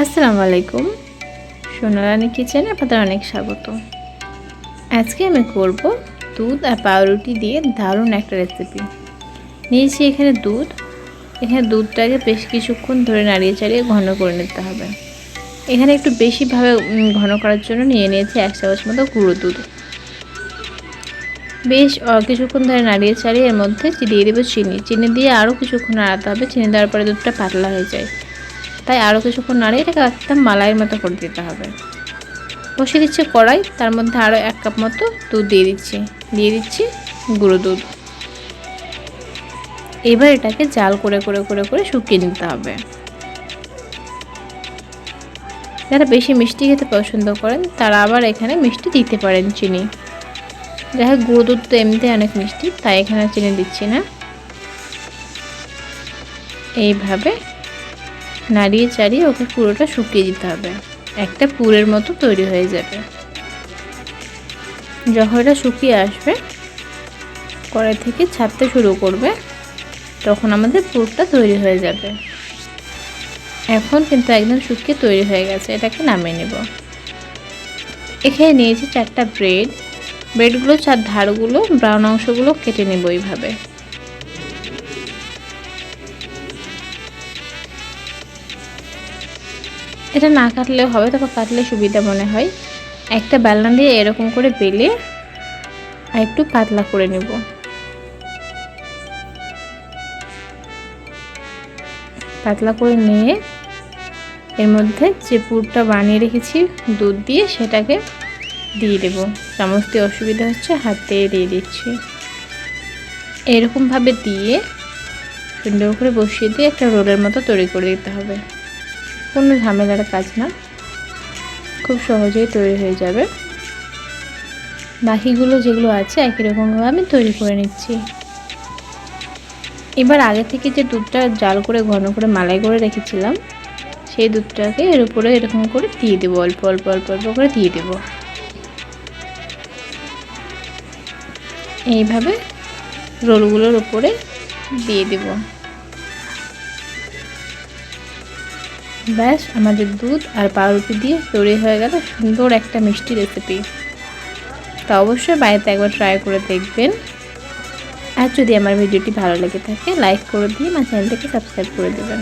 আসসালামু আলাইকুম, sonarani কিচেনে আপনাদের অনেক স্বাগত। আজকে আমি করব দুধ আর পাউরুটি দিয়ে দারুণ একটা রেসিপি। নিয়েছি এখানে দুধটাকে বেশ কিছুক্ষণ ধরে নাড়িয়ে চাড়িয়ে ঘন করে নিতে হবে। এখানে একটু বেশিভাবে ঘন করার জন্য নিয়ে নিয়েছি 1 চামচ মতো গুঁড়ো দুধ। বেশ কিছুক্ষণ ধরে নাড়িয়ে চাড়িয়ে এর মধ্যে দিয়ে দেবো চিনি দিয়ে আরও কিছুক্ষণ নাড়াতে হবে। চিনি দেওয়ার পরে দুধটা পাতলা হয়ে যায়, তাই আরও কিছুক্ষণ নাড়িয়ে এটাকে একদম মালাইয়ের মতো করে দিতে হবে। বসিয়ে দিচ্ছি কড়াই, তার মধ্যে আরও 1 কাপ মতো দুধ দিয়ে দিচ্ছি গুঁড়ো দুধ। এবার এটাকে জাল করে শুকিয়ে নিতে হবে। যারা বেশি মিষ্টি খেতে পছন্দ করেন তারা আবার এখানে মিষ্টি দিতে পারেন চিনি। যাই হোক, গুঁড়ো দুধ তো এমনিতে অনেক মিষ্টি, তাই এখানে চিনি দিচ্ছি না। এইভাবে নাড়িয়ে চাড়িয়ে ওকে পুরোটা শুকিয়ে দিতে হবে। একটা পুরের মতো তৈরি হয়ে যাবে। যখন এটা শুকিয়ে আসবে, কড়াই থেকে ছাড়তে শুরু করবে, তখন আমাদের পুরটা তৈরি হয়ে যাবে। এখন কিন্তু একদম শুকিয়ে তৈরি হয়ে গেছে, এটাকে নামিয়ে নেব। এখানে নিয়েছি 4টা ব্রেডগুলো 4 ধারগুলো ব্রাউন অংশগুলো কেটে নেব এইভাবে। এটা না কাটলেও হবে, তবে কাটলে সুবিধা মনে হয়। একটা বেলনা দিয়ে এরকম করে বেলে আর একটু পাতলা করে নেব। পাতলা করে নিয়ে এর মধ্যে যে পুরটা বানিয়ে রেখেছি দুধ দিয়ে, সেটাকে দিয়ে দেব। চামচ দিয়ে অসুবিধা হচ্ছে, হাত দিয়ে দিচ্ছি। এরকমভাবে দিয়ে সুন্দর করে বসিয়ে দিয়ে একটা রোলের মতো তৈরি করে দিতে হবে। কোনো ঝামেলার কাজ না, খুব সহজেই তৈরি হয়ে যাবে। বাকিগুলো যেগুলো আছে একই রকমভাবে আমি তৈরি করে নিচ্ছি। এবার আগে থেকে যে দুধটা জাল করে ঘন করে মালাই করে রেখেছিলাম, সেই দুধটাকে এর উপরে এরকম করে দিয়ে দেবো। অল্প করে দিয়ে দেব। এইভাবে রোলগুলোর উপরে দিয়ে দেব। ব্যাস, আমাদের দুধ আর পাউরুটি দিয়ে তৈরি হয়ে গেল সুন্দর একটা মিষ্টি রেসিপি। তা অবশ্যই বাড়িতে একবার ট্রাই করে দেখবেন। আর যদি আমার ভিডিওটি ভালো লেগে থাকে, লাইক করে দিয়ে আমার চ্যানেলটাকে সাবস্ক্রাইব করে দেবেন।